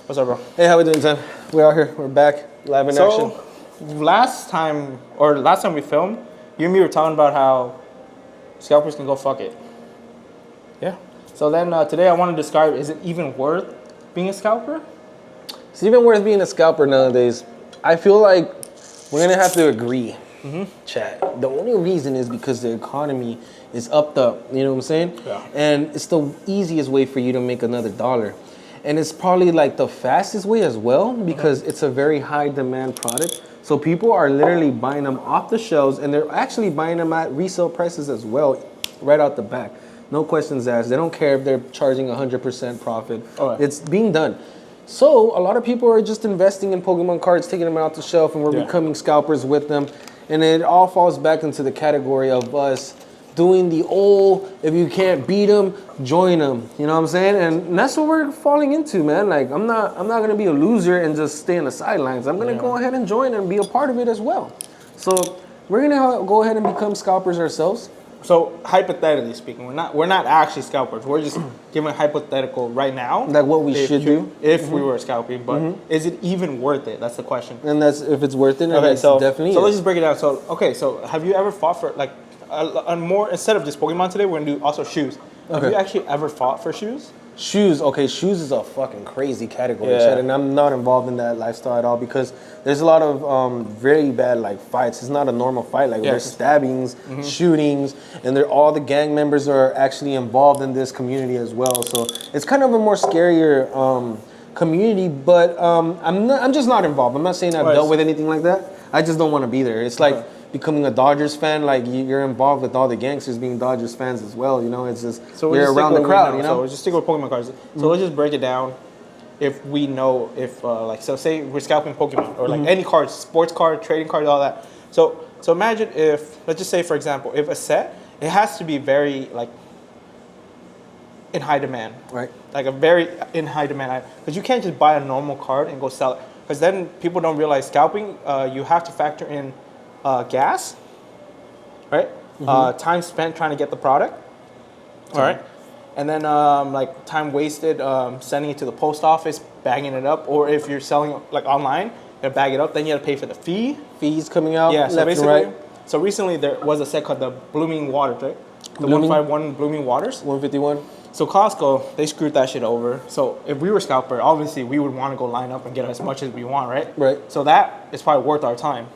What's up, bro? Hey, how we doing, Tim? We're out here. We're back, live in action. Last time we filmed, you and me were talking about how scalpers can go fuck it. Yeah. So then today I want to describe, is it even worth being a scalper? It's even worth being a scalper nowadays. I feel like we're gonna have to agree, chat. The only reason is because the economy is upped up. You know what I'm saying? Yeah. And it's the easiest way for you to make another dollar. And it's probably like the fastest way as well because it's a very high demand product. So people are literally buying them off the shelves and they're actually buying them at resale prices as well, right out the back. No questions asked. They don't care if they're charging 100% profit. Right. It's being done. So a lot of people are just investing in Pokemon cards, taking them out the shelf, and we're becoming scalpers with them. And it all falls back into the category of us doing the old, if you can't beat them, join them. You know what I'm saying? And that's what we're falling into, man. Like, I'm not gonna be a loser and just stay on the sidelines. I'm gonna go ahead and join and be a part of it as well. So we're gonna go ahead and become scalpers ourselves. So hypothetically speaking, we're not actually scalpers. We're just giving a hypothetical right now. Like what we should do if we were scalping. But is it even worth it? That's the question. And that's if it's worth it. Okay, so definitely. So let's just break it down. So have you ever fought for like a more, instead of just Pokemon today, we're gonna do also shoes. Have you actually ever fought for shoes? Shoes, okay, shoes is a fucking crazy category, Chad, and I'm not involved in that lifestyle at all because there's a lot of very bad like fights. It's not a normal fight. Like there's stabbings, shootings, and all the gang members are actually involved in this community as well. So it's kind of a more scarier community, but I'm just not involved. I'm not saying I've dealt with anything like that. I just don't want to be there. It's like becoming a Dodgers fan, like you're involved with all the gangsters being Dodgers fans as well. You know, it's just you're around the crowd. You know, so we'll just stick with Pokemon cards. So let's just break it down. If we know, so say we're scalping Pokemon or like any cards, sports card, trading cards, all that. So imagine if, let's just say for example, if a set, it has to be very like in high demand, right? Like a very in high demand, because you can't just buy a normal card and go sell it. Because then people don't realize scalping, you have to factor in gas, right? Time spent trying to get the product, all right? And then like time wasted sending it to the post office, bagging it up, or if you're selling like online, you bag it up, then you have to pay for the fees coming out. Yeah, so left basically, and right. So recently there was a set called the Blooming Waters, right? The 151 Blooming Waters. 151. So Costco, they screwed that shit over. So if we were scalper, obviously we would want to go line up and get as much as we want, right? Right. So that is probably worth our time.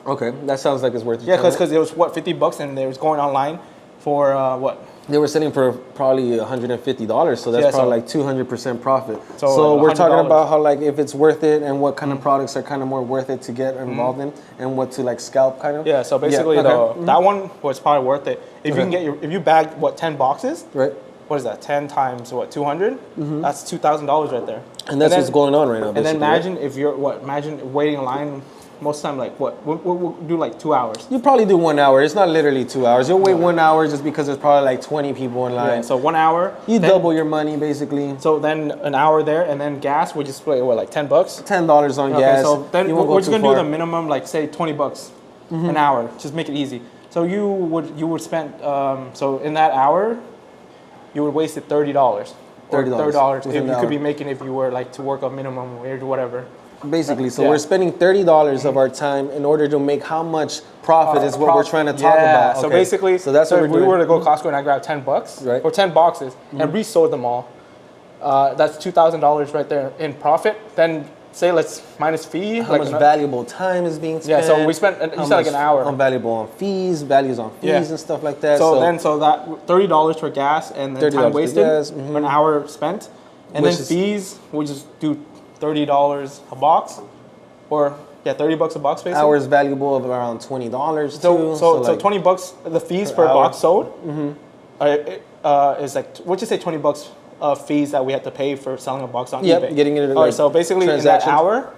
Okay, that sounds like it's worth it. Yeah, because it was what, $50, and they was going online for what? They were selling for probably $150, so that's probably like 200% profit. So like we're talking about how like if it's worth it and what kind of products are kind of more worth it to get involved in and what to like scalp kind of. Yeah, so basically that one was probably worth it. If you can get if you bagged what 10 boxes, right? What is that? 10 times what, 200? That's $2,000 right there. And that's what's going on right now. And then imagine if you're imagine waiting in line. Most time, like what? We'll do like 2 hours. You probably do 1 hour. It's not literally 2 hours. You'll wait 1 hour just because there's probably like 20 people in line. Yeah, so 1 hour. You double your money basically. So then an hour there, and then gas, we just split what, like $10? $10 on gas. So then we're just gonna do the minimum, like say $20 an hour. Just make it easy. So you would spend so in that hour, you would waste $30. $30 if you could be making if you were like to work a minimum wage or whatever. Basically, so we're spending $30 of our time in order to make how much profit is what we're trying to talk about. So basically, so that's what if we were to go to Costco and I grab $10 or 10 boxes and resold them all, that's $2,000 right there in profit. Then say let's minus fee. How much valuable time is being spent? Yeah, so we spent you said like an hour. On valuable values on fees and stuff like that. So that $30 for gas and then time wasted, an hour spent, and then fees we just do $30 a box, or $30 a box basically. Hours valuable of around $20 too. So like $20 the fees per box sold. Is like, what you say, $20 fees that we had to pay for selling a box on eBay. Getting it. All right, so basically in that hour,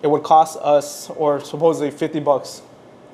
it would cost us, or supposedly $50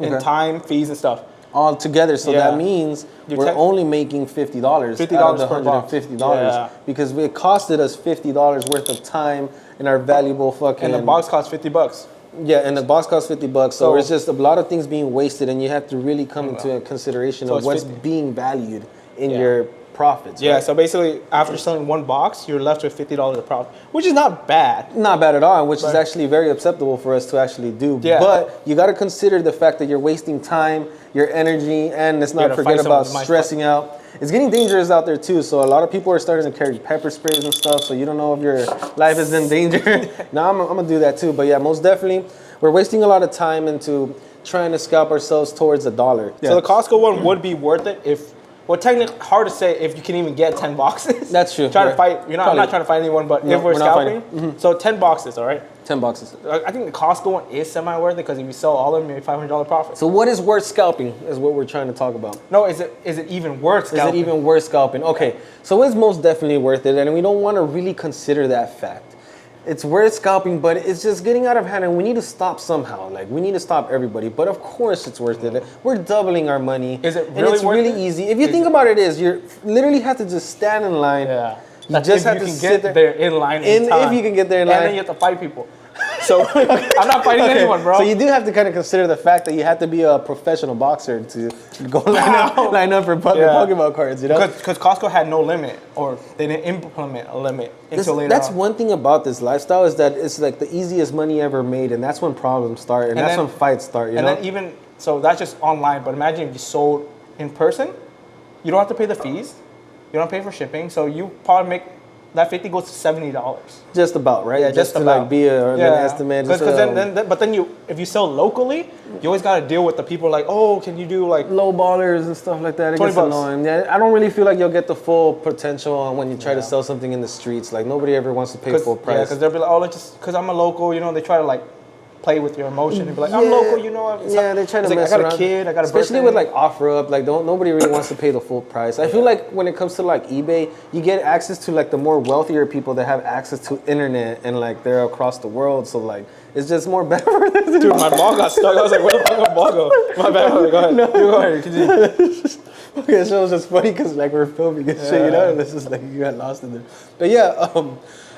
in time, fees and stuff. All together, so that means we're only making $50. $50 out of the $150 because it costed us $50 worth of time and our valuable fucking. And the box costs $50. Yeah, and the box costs $50. So it's just a lot of things being wasted, and you have to really come into consideration of what's being valued in your profits. Yeah, right? so basically, after selling one box, you're left with $50 of profit, which is not bad. Not bad at all, which is actually very acceptable for us to actually do. Yeah. But you got to consider the fact that you're wasting time, your energy, and let's not forget about stressing out. It's getting dangerous out there too, so a lot of people are starting to carry pepper sprays and stuff, so you don't know if your life is in danger. Now I'm gonna do that too, but yeah, most definitely, we're wasting a lot of time into trying to scalp ourselves towards $1. Yeah. So the Costco one would be worth it if, well, technically hard to say if you can even get 10 boxes. That's true. Try to fight, I'm not trying to fight anyone, but if we're scalping, so 10 boxes, all right? 10 boxes. I think the Costco one is semi-worth it because if you sell all of them, maybe $500 profit. So what is worth scalping is what we're trying to talk about. No, is it even worth scalping? Is it even worth scalping? Okay, so it's most definitely worth it, and we don't want to really consider that fact. It's worth scalping, but it's just getting out of hand, and we need to stop somehow. Like, we need to stop everybody. But of course, it's worth it. We're doubling our money. Is it really and it's worth really it? easy. If you think about it, you literally have to just stand in line. Yeah. You just have to sit there in line in time. If you can get there in line. And then you have to fight people. So I'm not fighting anyone, bro. So you do have to kind of consider the fact that you have to be a professional boxer to go line up for Pokemon cards, you know? Because Costco had no limit, or they didn't implement a limit until later That's on. one thing about this lifestyle is that it's like the easiest money ever made, and that's when problems start, and that's when fights start, you know? And then even, so that's just online, but imagine if you sold in person, you don't have to pay the fees, you don't pay for shipping, so you probably make, that 50 goes to $70. Just about, right? Yeah, just to about. like be an estimate. But then if you sell locally, you always got to deal with the people like, oh, can you do like low ballers and stuff like that? It gets annoying. Yeah, I don't really feel like you'll get the full potential on when you try to sell something in the streets. Like nobody ever wants to pay full price. Yeah, because they'll be like, oh, because I'm a local, they try to like play with your emotion and be like, I'm local, they try to mess around. I got a kid, I got a especially with like offer up, like nobody really wants to pay the full price. I feel like when it comes to like eBay, you get access to like the more wealthier people that have access to internet and like they're across the world. So like it's just more better for them. Dude, my ball got stuck. I was like, where the fuck my ball go? My bad. Go ahead. No. You go ahead. Continue. Okay, so it was just funny because like we're filming and shit, and it's just like you got lost in there. But yeah,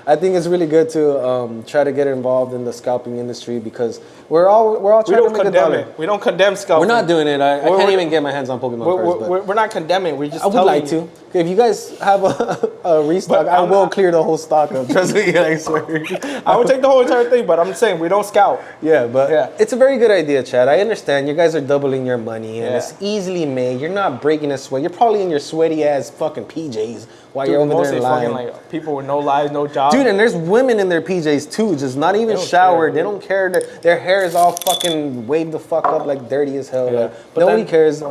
I think it's really good to try to get involved in the scalping industry because we're all trying to make a dollar. We don't condemn scalping. We're not doing it. I can't even get my hands on Pokemon cards. We're not condemning. We're just I would like to. If you guys have a restock, I will clear the whole stock up. Trust me, I swear. I would take the whole entire thing, but I'm saying we don't scalp. Yeah, but it's a very good idea, Chad. I understand you guys are doubling your money, and it's easily made. You're not breaking a sweat. You're probably in your sweaty ass fucking PJs while you're over there in line. Fucking, like, people with no lives, no jobs. Dude, and there's women in their PJs too, just not even showered. They don't care. Their hair is all fucking waved the fuck up, like dirty as hell. Yeah. Like, nobody cares.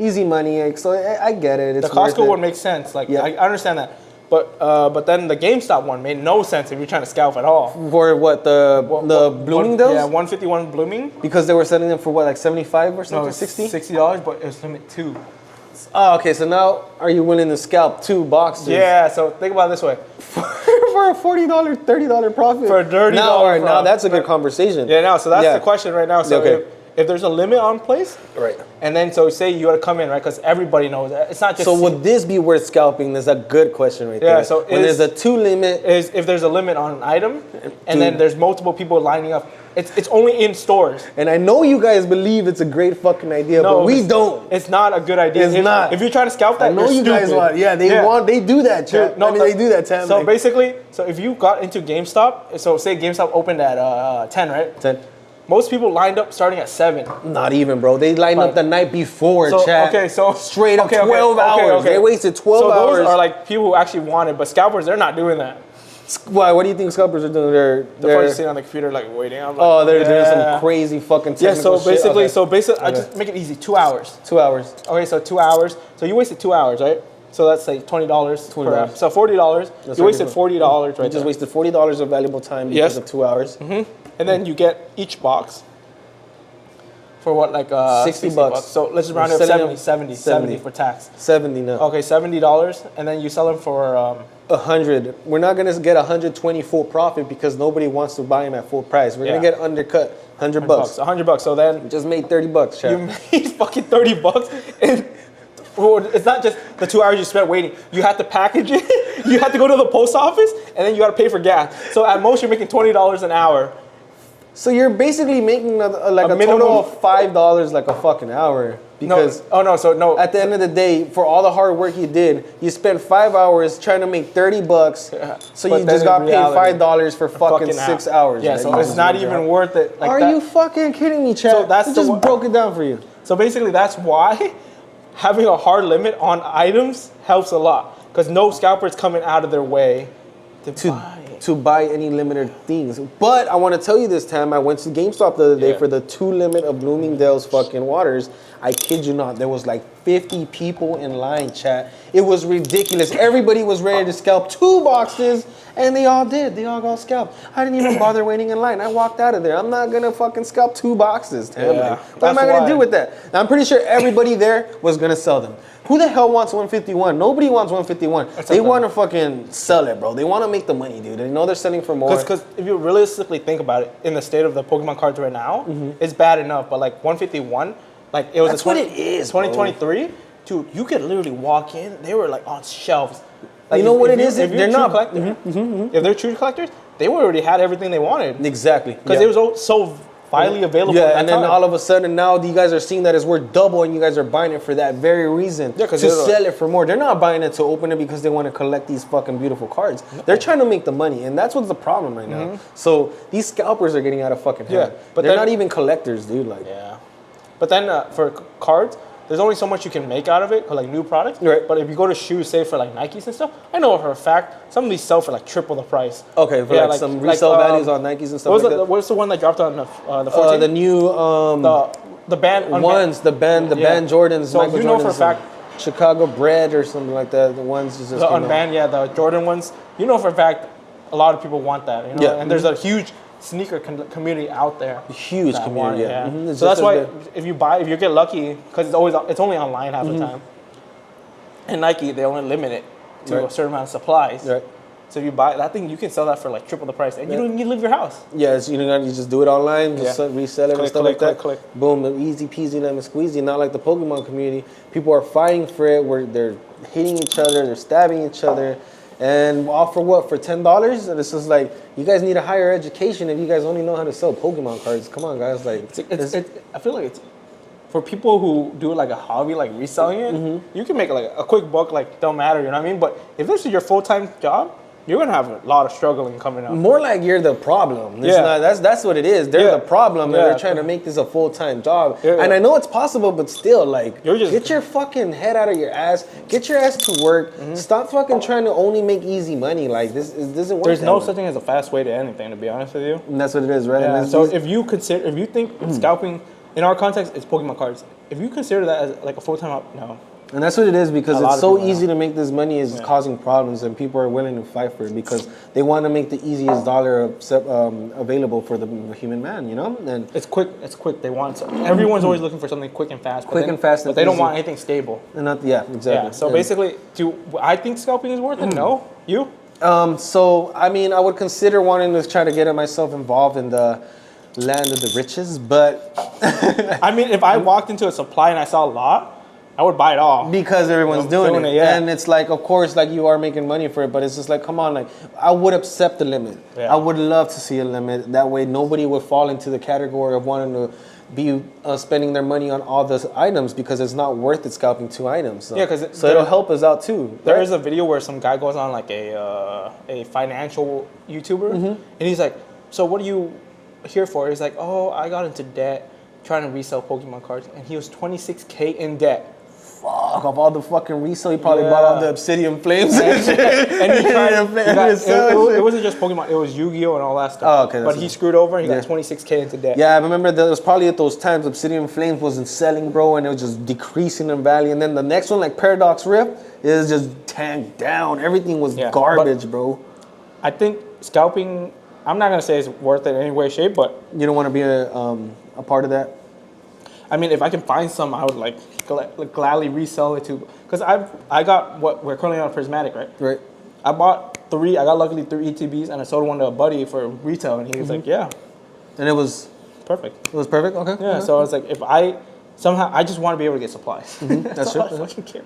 Easy money, so I get it. It's the Costco one makes sense. Like I understand that, but then the GameStop one made no sense if you're trying to scalp at all. For what the Bloomingdale's? Yeah, 151 Blooming. Because they were selling them for what, like 75 or something, No, 60? $60, but it was limit 2. Oh, okay. So now, are you willing to scalp 2 boxes? Yeah. So think about it this way: for a $40, $30 profit. For a $30. Now that's a good conversation. Yeah. Now, so that's the question right now. So if there's a limit on place, right? And then so say you got to come in, right? Because everybody knows that it's not just. So would this be worth scalping? That's a good question right there. Yeah. So when there's a 2 limit, is if there's a limit on an item, and then there's multiple people lining up. It's only in stores. And I know you guys believe it's a great fucking idea, but we don't. It's not a good idea. It's not. If you're trying to scalp that, I know you guys want. Yeah, they do that, Chad. They do that, Tam. So basically, if you got into GameStop, so say GameStop opened at 10, right? 10. Most people lined up starting at 7. Not even, bro. They lined up the night before, Chad. Okay, so straight up 12 hours. They wasted 12 hours. Those are like people who actually want it, but scalpers, they're not doing that. Why? What do you think scalpers are doing? They're probably sitting on the computer like waiting. I'm like, they're doing some crazy fucking technical shit. Okay. So basically, I just make it easy. 2 hours. 2 hours. Okay, so 2 hours. So you wasted 2 hours, right? So that's like $20. $20. So $40. You wasted $40 right You just wasted $40 of valuable time because of 2 hours. Mm-hmm. And then you get each box for what, like $60 bucks. So let's just round it up 70 for tax. 70 now. Okay, $70, and then you sell them for 100. We're not gonna get 120 full profit because nobody wants to buy them at full price. We're gonna get undercut. $100 bucks. $100. So then you just made $30, Chad. You made fucking $30, and it's not just the 2 hours you spent waiting. You have to package it. You have to go to the post office, and then you got to pay for gas. So at most, you're making $20 an hour. So you're basically making a total of $5 like a fucking hour. Because at the end of the day, for all the hard work you did, you spent 5 hours trying to make $30. Yeah. So you just got paid $5 for fucking 6 hours. Yeah, so it's not even worth it. Like Are you fucking kidding me, Chad? So that's just broke it down for you. So basically, that's why having a hard limit on items helps a lot. Because no scalper is coming out of their way to buy any limited things. But I want to tell you this time, I went to GameStop the other day for the 2 limit of Bloomingdale's fucking waters. I kid you not, there was like 50 people in line, chat. It was ridiculous. Everybody was ready to scalp 2 boxes, and they all did. They all got scalped. I didn't even bother waiting in line. I walked out of there. I'm not gonna fucking scalp 2 boxes. What am I gonna do with that? I'm pretty sure everybody there was gonna sell them. Who the hell wants 151? Nobody wants 151. They want to fucking sell it, bro. They want to make the money, dude. They know they're selling for more. Because if you realistically think about it, in the state of the Pokemon cards right now, it's bad enough. But like 151, like it was 2023, dude. You could literally walk in. They were like on shelves. Like, you know what it is? If they're not collectors, if they're true collectors, they already had everything they wanted. Exactly. Because it was so widely available. Yeah, and then all of a sudden now you guys are seeing that it's worth double, and you guys are buying it for that very reason, to sell it for more. They're not buying it to open it because they want to collect these fucking beautiful cards. They're trying to make the money, and that's what's the problem right now. So these scalpers are getting out of fucking hand. But they're not even collectors, dude. Like, but then for cards, there's only so much you can make out of it, like new products. Right. But if you go to shoes, say for like Nikes and stuff, I know for a fact some of these sell for like triple the price. Okay, for like some resale values on Nikes and stuff like that. What's the one that dropped on the 14th? The new the band ones, the band Jordans. So Michael you know Jordans for a fact, Chicago Bread or something like that. The ones just the unbanned, the Jordan ones. You know for a fact, a lot of people want that. You know, and there's a huge sneaker community out there. Huge community, So that's why if you get lucky, because it's only online half the time. And Nike, they only limit it to a certain amount of supplies. Right. So if you buy that thing, you can sell that for like triple the price, and you don't need to leave your house. Yeah, so you just do it online, just resell it and stuff like that. Boom, easy peasy, lemon squeezy. Not like the Pokemon community. People are fighting for it, where they're hitting each other, they're stabbing each other. And all for what? For $10? And it's just like, you guys need a higher education if you guys only know how to sell Pokemon cards. Come on, guys. Like, I feel like it's for people who do like a hobby, like reselling it. You can make like a quick buck, like don't matter. You know what I mean? But if this is your full-time job, you're gonna have a lot of struggling coming up. More like you're the problem. That's what it is. They're the problem, and they're trying to make this a full-time job. And I know it's possible, but still, like, get your fucking head out of your ass. Get your ass to work. Stop fucking trying to only make easy money. Like, this doesn't work. There's no such thing as a fast way to anything, to be honest with you. And that's what it is, right? Yeah. So if you think scalping, in our context, it's Pokemon cards. If you consider that as like a full-time, no. And that's what it is, because it's so easy to make this money is causing problems, and people are willing to fight for it because they want to make the easiest dollar available for the human man, you know? And it's quick. They want everyone's always looking for something quick and fast. But they don't want anything stable. And exactly. Yeah. So basically, I think scalping is worth it? No. You? So I mean, I would consider wanting to try to get myself involved in the land of the riches, but I mean, if I walked into a supply and I saw a lot, I would buy it all. Because everyone's doing it. And it's like, of course, like you are making money for it, but it's just like, come on, like I would accept the limit. I would love to see a limit. That way nobody would fall into the category of wanting to be spending their money on all the items, because it's not worth it scalping 2 items. So, so it'll help us out too. There is a video where some guy goes on like a financial YouTuber, and he's like, so what are you here for? He's like, oh, I got into debt trying to resell Pokemon cards, and he was $26K in debt. Fuck, of all the fucking resale, he probably bought all the Obsidian Flames and shit. And he tried, it wasn't just Pokemon, it was Yu-Gi-Oh! And all that stuff. Oh, okay. But he screwed over, he got $26K into debt. Yeah, I remember there was probably at those times Obsidian Flames wasn't selling, bro, and it was just decreasing in value. And then the next one, like Paradox Rift, is just tanked down. Everything was garbage, bro. I think scalping, I'm not going to say it's worth it in any way, shape, but... You don't want to be a part of that? I mean, if I can find some, I would like gladly resell it too. Because I got what we're currently on Prismatic, right? Right. I bought 3. I got luckily 3 ETBs, and I sold one to a buddy for retail, and he was like, "Yeah," and it was perfect. It was perfect. Okay. Yeah. So it's like if I I just want to be able to get supplies. That's true. I fucking care.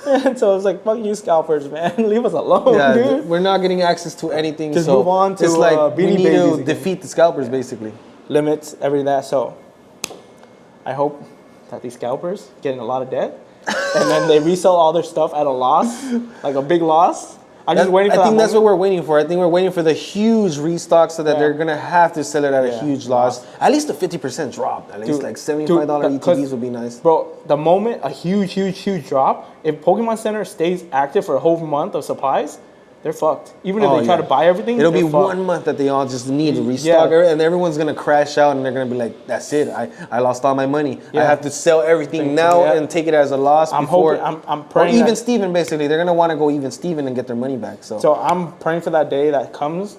And so I was like, "Fuck you, scalpers, man! Leave us alone, dude." We're not getting access to anything. Just move on to it's like Beanie we need Babies to defeat the scalpers, basically. limits, everything that. So I hope that these scalpers get in a lot of debt, and then they resell all their stuff at a loss, like a big loss. I'm just waiting for I think that that's what we're waiting for. I think we're waiting for the huge restock so that they're gonna have to sell it at a huge loss. At least a 50% drop. At least like $75 ETBs would be nice. Bro, the moment a huge drop, if Pokemon Center stays active for a whole month of supplies, they're fucked. Even if they try to buy everything, it'll be fucked. 1 month that they all just need to restock, and everyone's gonna crash out, and they're gonna be like, "That's it. I lost all my money. I have to sell everything now and take it as a loss." I'm praying. Or even Steven, basically, they're gonna want to go even Steven and get their money back. So I'm praying for that day that comes,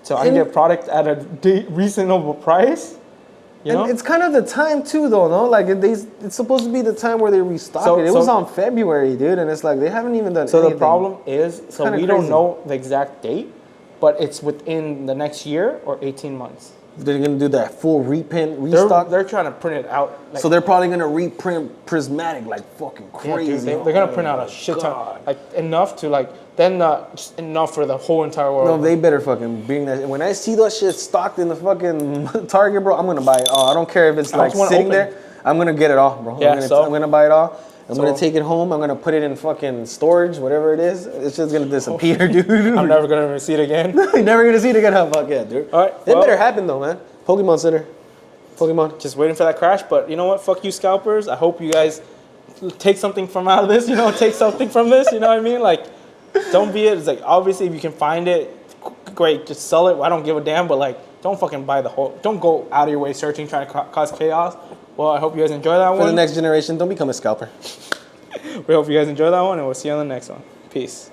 so I can get product at a reasonable price. You know? It's kind of the time too, though, no? Like it's supposed to be the time where they restock it. It was on February, dude, and it's like they haven't even done anything. The problem is, we don't know the exact date, but it's within the next year or 18 months. They're gonna do that full reprint, restock. They're trying to print it out. Like, so they're probably gonna reprint Prismatic like fucking crazy. Yeah, dude, they're gonna print out a shit ton, like enough to just enough for the whole entire world. No, they better fucking bring that. When I see those shit stocked in the fucking Target, bro, I'm gonna buy it all. I don't care if it's like sitting there. I'm gonna get it all, bro. Yeah, I'm gonna buy it all. I'm gonna take it home. I'm gonna put it in fucking storage, whatever it is. It's just gonna disappear, dude. I'm never gonna even see it again. You're never gonna see it again. Fuck yeah, dude. All right, it better happen though, man. Pokemon Center. Pokemon. Just waiting for that crash, but you know what? Fuck you, scalpers. I hope you guys take something from out of this. You know, take something from this. You know what I mean? Like, don't be it. It's like obviously if you can find it, great. Just sell it. I don't give a damn. But like, don't fucking buy the whole. Don't go out of your way searching, trying to cause chaos. Well, I hope you guys enjoy that one. For the next generation, don't become a scalper. We hope you guys enjoy that one, and we'll see you on the next one. Peace.